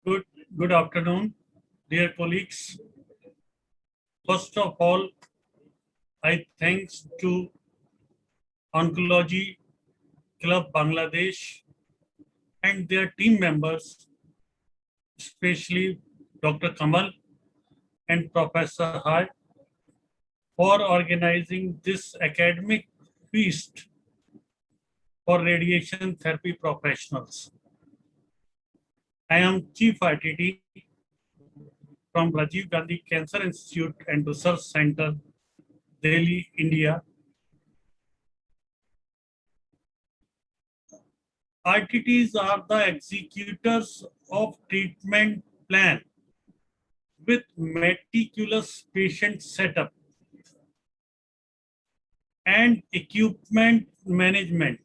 Good, good afternoon, dear colleagues. First of all, I thanks to Oncology Club Bangladesh and their team members, especially Dr. Kamal and Professor Hart, for organizing this academic feast for radiation therapy professionals. I am Chief RTD from Rajiv Gandhi Cancer Institute and Research Center, Delhi, India. RTTs are the executors of treatment plan with meticulous patient setup and equipment management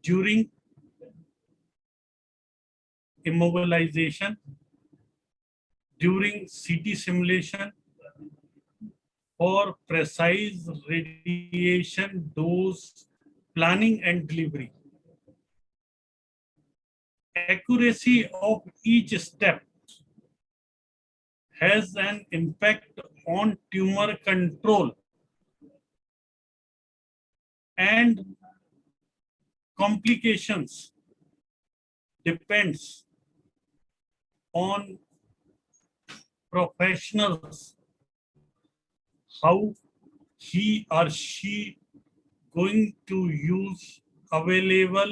during immobilization, during CT simulation, for precise radiation dose planning and delivery. Accuracy of each step has an impact on tumor control and complications depends on professionals, how he or she going to use available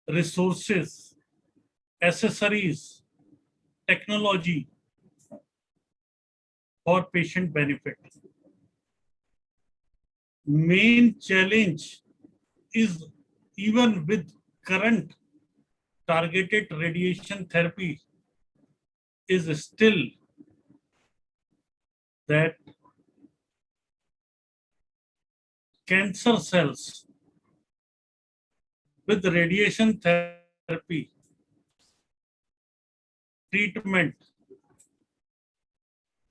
resources, accessories, technology for patient benefit. Main challenge is, even with current targeted radiation therapy, is still that cancer cells with radiation therapy treatment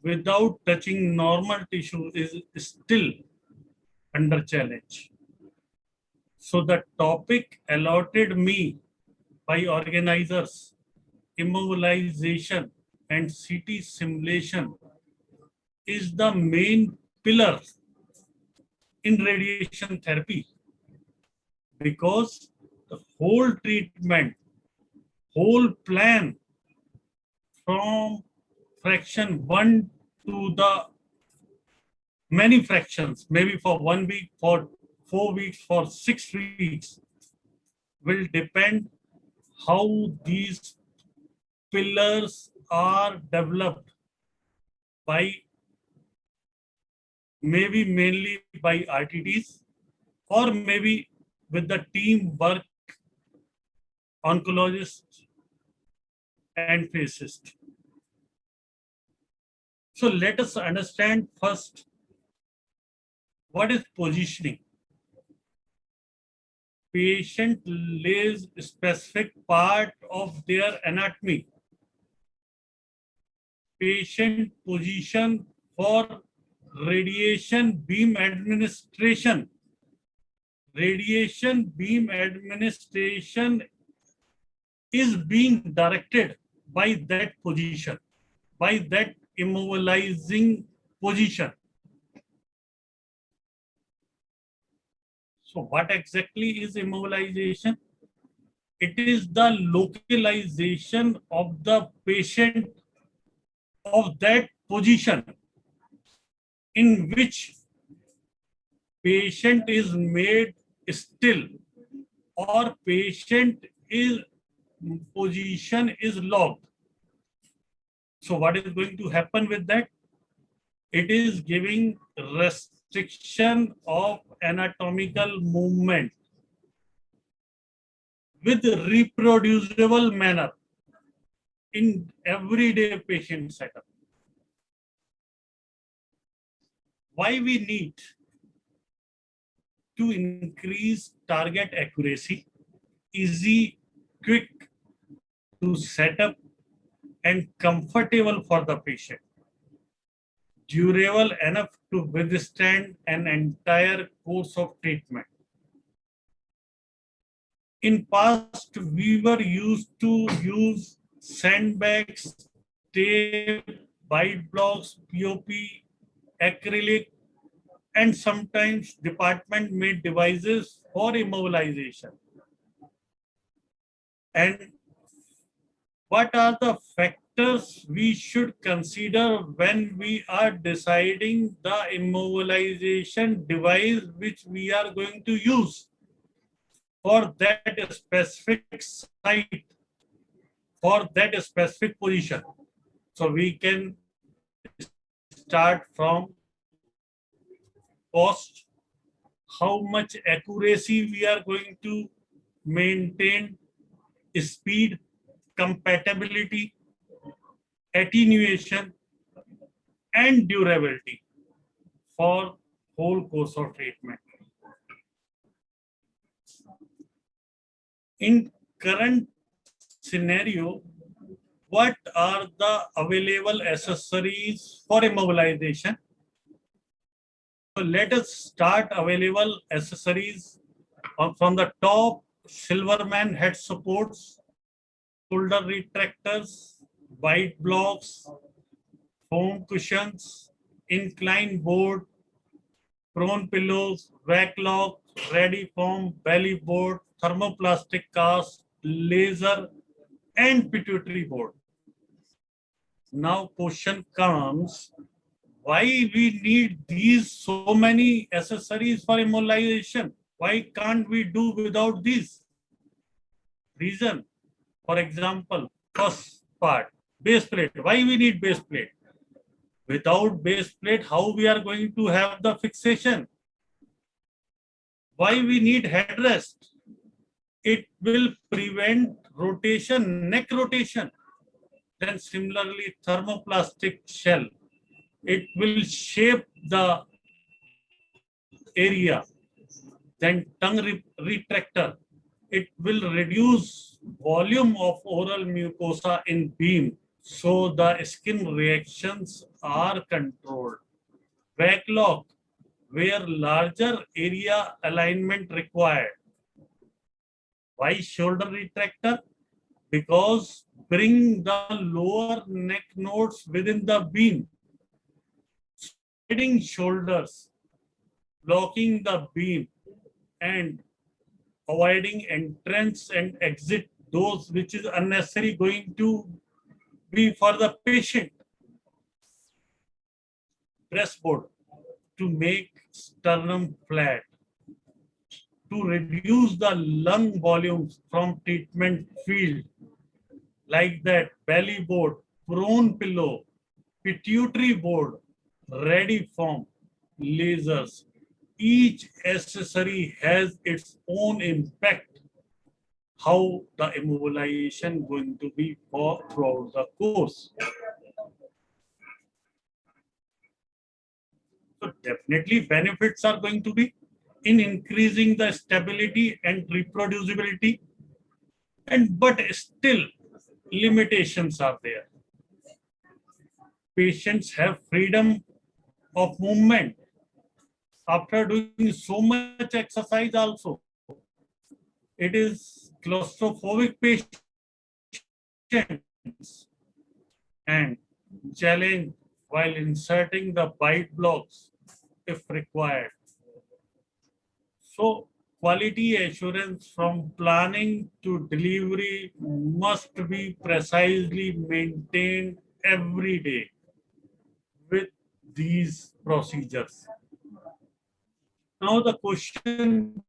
without touching normal tissue is still under challenge. So the topic allotted me by organizers, immobilization and CT simulation, is the main pillar in radiation therapy, because the whole treatment, whole plan from fraction 1 to the many fractions, maybe for 1 week, for 4 weeks, for 6 weeks, will depend how these pillars are developed by, maybe mainly by RTTs, or maybe with the teamwork oncologists and physicists. So let us understand first what is positioning. Patient lays specific part of their anatomy. Patient position for radiation beam administration. Radiation beam administration is being directed by that position, by that immobilizing position. So what exactly is immobilization? It is the localization of the patient of that position in which patient is made still or patient is position is locked. So what is going to happen with that? It is giving restriction of anatomical movement with reproducible manner in everyday patient setup. Why we need to increase target accuracy, easy, quick to set up and comfortable for the patient, durable enough to withstand an entire course of treatment. In past, we were used to use sandbags, tape, bite blocks, POP, acrylic, and sometimes department made devices for immobilization. And what are the factors we should consider when we are deciding the immobilization device which we are going to use for that specific site, for that specific position? So we can start from cost, how much accuracy we are going to maintain, speed, compatibility, attenuation, and durability for whole course of treatment. In current scenario, what are the available accessories for immobilization? So let us start available accessories from the top: Silverman head supports, shoulder retractors, bite blocks, foam cushions, incline board, prone pillows, rack lock, ready foam, belly board, thermoplastic cast, laser, and pituitary board. Now question comes, why we need these so many accessories for immobilization? Why can't we do without these? Reason, for example, first part, base plate. Why we need base plate? Without base plate, how we are going to have the fixation? Why we need headrest? It will prevent rotation, neck rotation. Then similarly, thermoplastic shell. It will shape the area. Then tongue retractor. It will reduce volume of oral mucosa in beam, so the skin reactions are controlled. Backlock, where larger area alignment required. Why shoulder retractor? Because bring the lower neck nodes within the beam. Sliding shoulders, blocking the beam, and avoiding entrance and exit, those which is unnecessary going to be for the patient. Breastboard, to make sternum flat, to reduce the lung volumes from treatment field, like that belly board, prone pillow, pituitary board, ready form, lasers. Each accessory has its own impact, how the immobilization going to be for throughout the course. So definitely benefits are going to be in increasing the stability and reproducibility, and but still limitations are there. Patients have freedom of movement after doing so much exercise also. It is claustrophobic patients and challenge while inserting the bite blocks if required. So quality assurance from planning to delivery must be precisely maintained every day with these procedures. Now the question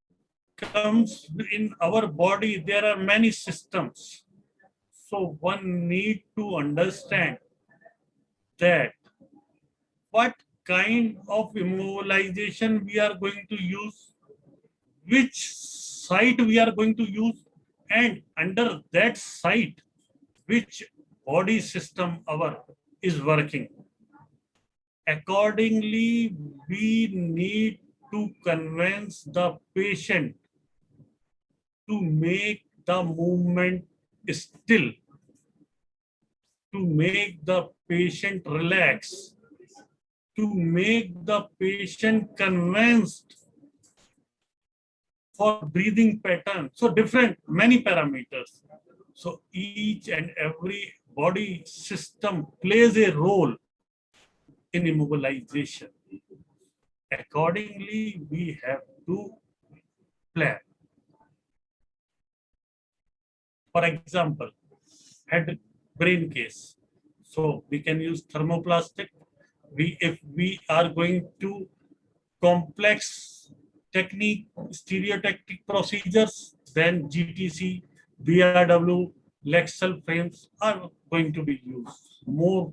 comes, in our body, there are many systems. So one need to understand that what kind of immobilization we are going to use, which site we are going to use, and under that site, which body system our is working. Accordingly, we need to convince the patient to make the movement still, to make the patient relax, to make the patient convinced for breathing pattern. So different, many parameters. So each and every body system plays a role in immobilization. Accordingly, we have to plan. For example, head brain case. So we can use thermoplastic. If we are going to complex technique, stereotactic procedures, then GTC, BRW, Lexel frames are going to be used. More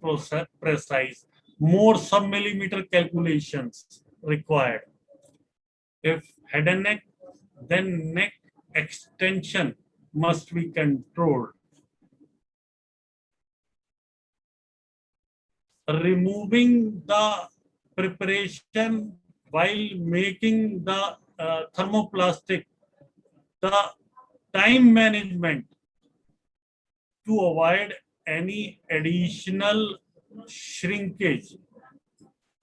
precise, more sub-millimeter calculations required. If head and neck, then neck extension must be controlled. Removing the preparation while making the thermoplastic, the time management to avoid any additional shrinkage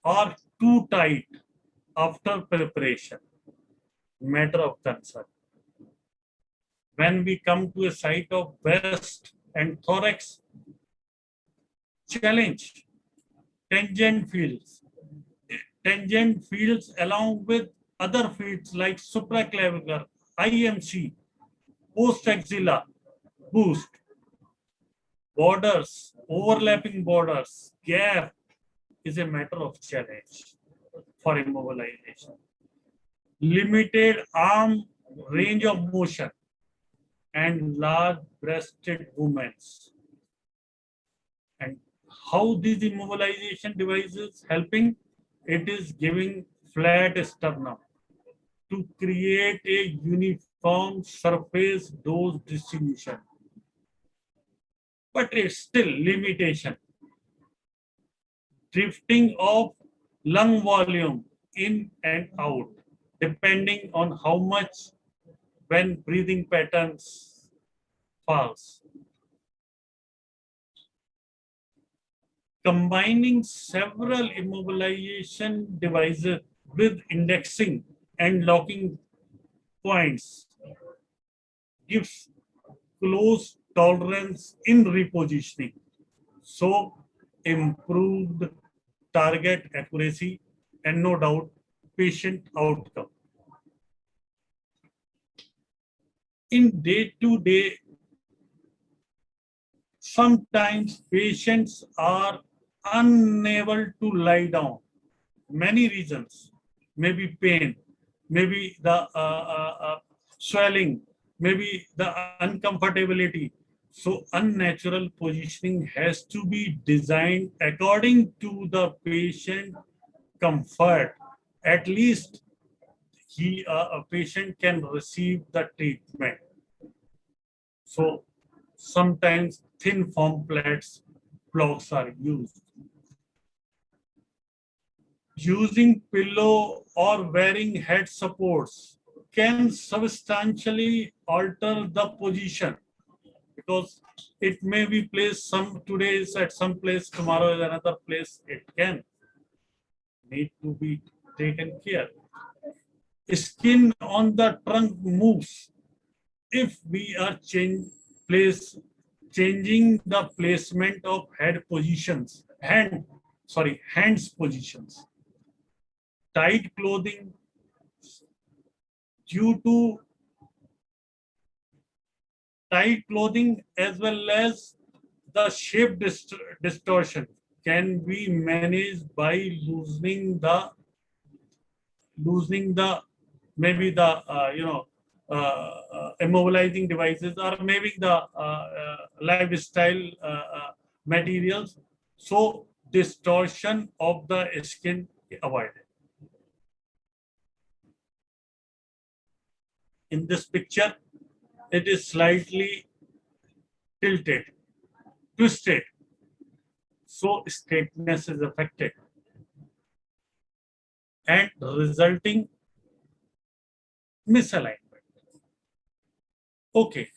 or too tight after preparation, matter of concern. When we come to a site of breast and thorax, challenge, tangent fields. Tangent fields along with other fields like supraclavicular, IMC, post-axilla, boost, borders, overlapping borders, gap is a matter of challenge for immobilization. Limited arm range of motion and large-breasted movements. And how these immobilization devices helping? It is giving flat sternum to create a uniform surface dose distribution. But it's still limitation. Drifting of lung volume in and out, depending on how much when breathing patterns falls. Combining several immobilization devices with indexing and locking points gives close tolerance in repositioning. So improved target accuracy and no doubt patient outcome. In day-to-day, sometimes patients are unable to lie down. Many reasons, maybe pain, maybe the swelling, maybe the uncomfortability. So unnatural positioning has to be designed according to the patient comfort. At least a patient can receive the treatment. So sometimes thin foam plates blocks are used. Using pillow or wearing head supports can substantially alter the position because it may be placed some today is at some place, tomorrow is another place. It can need to be taken care. Skin on the trunk moves. If we are changing the placement of head positions, hands positions. Tight clothing due to tight clothing as well as the shape distortion can be managed by loosening the maybe the immobilizing devices or maybe the lifestyle materials, so distortion of the skin avoided. In this picture, it is slightly tilted, twisted, so straightness is affected and resulting misalignment. Okay,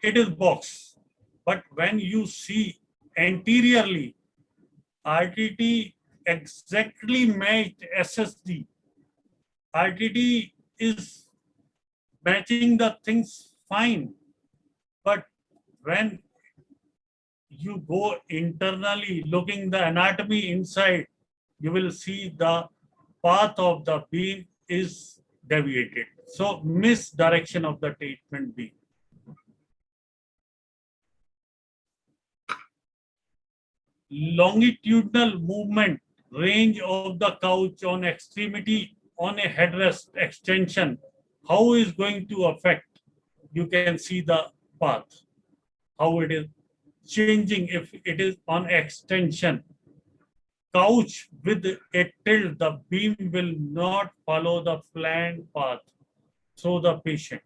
it is box, but when you see anteriorly, RTT exactly matched SSD. RTT is matching the things fine. But when you go internally looking the anatomy inside, you will see the path of the beam is deviated. So misdirection of the treatment beam. Longitudinal movement, range of the couch on extremity on a headrest extension, how is going to affect? You can see the path, how it is changing if it is on extension. Couch with a tilt, the beam will not follow the planned path through the patient.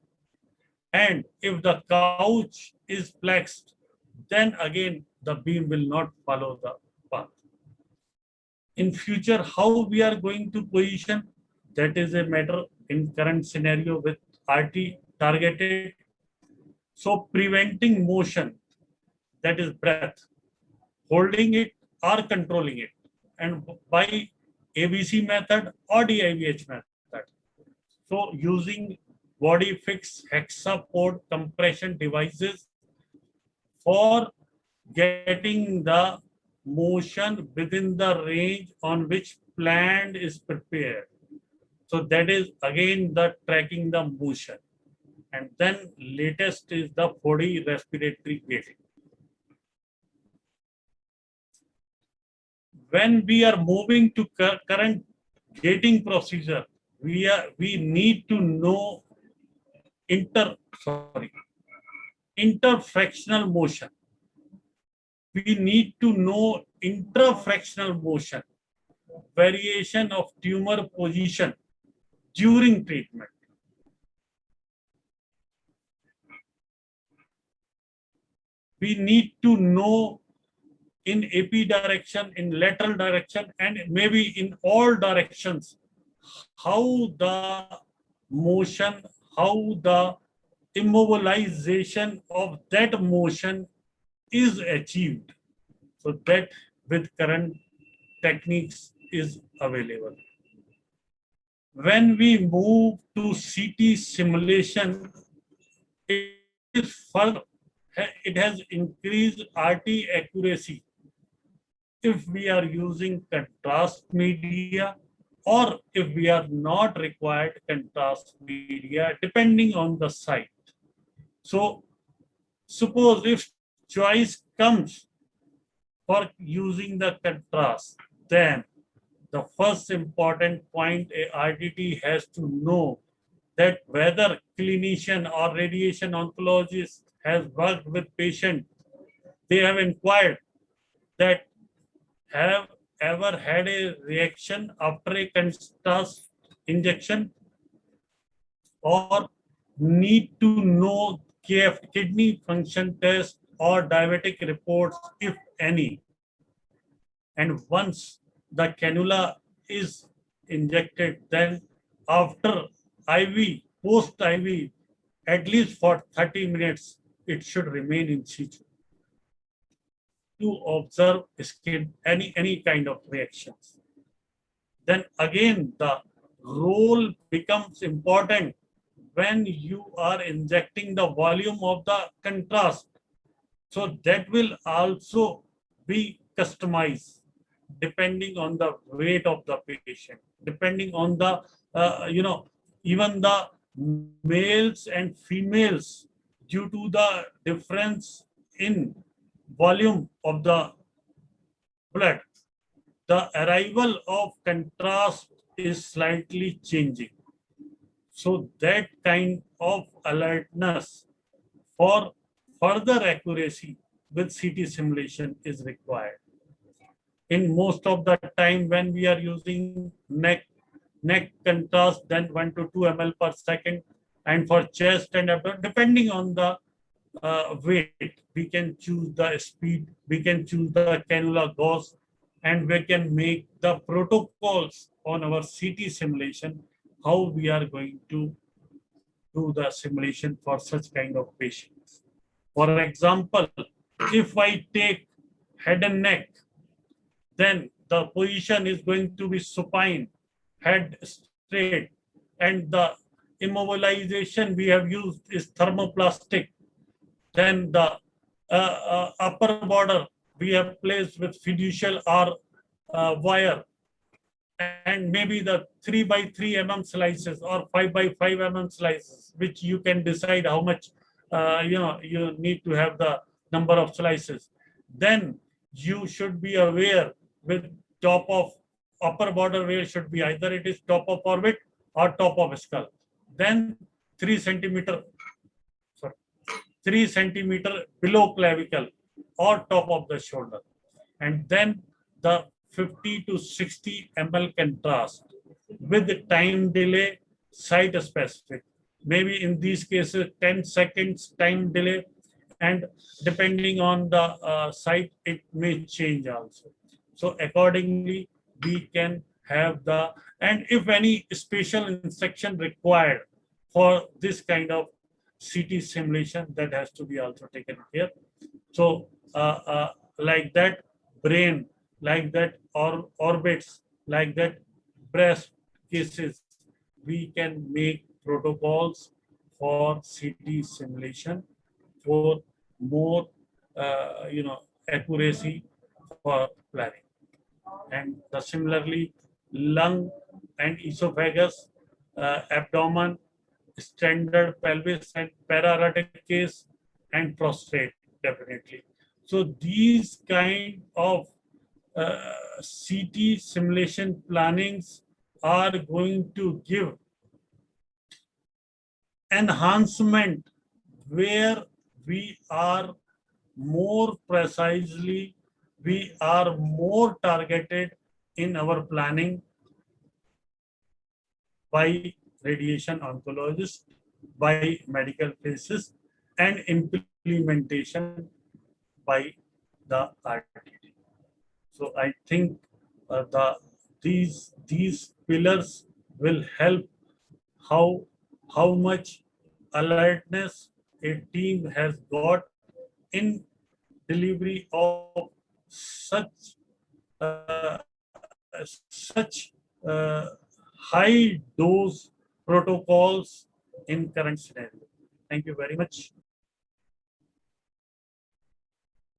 And if the couch is flexed, then again the beam will not follow the path. In future, how we are going to position, that is a matter in current scenario with RT targeted. So preventing motion, that is breath, holding it or controlling it, and by ABC method or DIVH method. So using body fixed hexapod compression devices for getting the motion within the range on which plan is prepared. So that is again the tracking the motion. And then latest is the 4D respiratory gating. When we are moving to current gating procedure, we need to know interfractional motion. We need to know intrafractional motion, variation of tumor position during treatment. We need to know in AP direction, in lateral direction, and maybe in all directions, how the motion, how the immobilization of that motion is achieved. So that with current techniques is available. When we move to CT simulation, it has increased RT accuracy if we are using contrast media or if we are not required contrast media depending on the site. So suppose if choice comes for using the contrast, then the first important point a RTT has to know that whether clinician or radiation oncologist has worked with patient, they have inquired that have ever had a reaction after a contrast injection, or need to know KF, kidney function test or diabetic reports, if any. And once the cannula is injected, then after IV, post IV, at least for 30 minutes, it should remain in situ to observe skin, any kind of reactions. Then again, the role becomes important when you are injecting the volume of the contrast. So that will also be customized depending on the weight of the patient, depending on the, even the males and females, due to the difference in volume of the blood, the arrival of contrast is slightly changing. So that kind of alertness for further accuracy with CT simulation is required. In most of the time when we are using neck contrast, then 1 to 2 ml per second, and for chest and abdomen, depending on the weight, we can choose the speed, we can choose the cannula gauge, and we can make the protocols on our CT simulation, how we are going to do the simulation for such kind of patients. For example, if I take head and neck, then the position is going to be supine, head straight, and the immobilization we have used is thermoplastic. Then the upper border we have placed with fiducial or wire, and maybe the 3 by 3 slices or 5 by 5 slices, which you can decide how much you need to have the number of slices. Then you should be aware with top of upper border where should be either it is top of orbit or top of skull. Then 3 centimeter, sorry, 3 centimeter below clavicle or top of the shoulder. And then the 50 to 60 ml contrast with time delay, site specific. Maybe in these cases, 10 seconds time delay, and depending on the site, it may change also. So accordingly, we can have the, and if any special instruction required for this kind of CT simulation, that has to be also taken care. So like that brain, like that orbits, like that breast cases, we can make protocols for CT simulation for more accuracy for planning. And similarly, lung and esophagus, abdomen, standard pelvis and para-aortic case, and prostate definitely. So these kind of CT simulation plannings are going to give enhancement where we are more precisely, we are more targeted in our planning by radiation oncologists, by medical places, and implementation by the RTD. So I think these pillars will help how much alertness a team has got in delivery of such high dose protocols in current scenario. Thank you very much.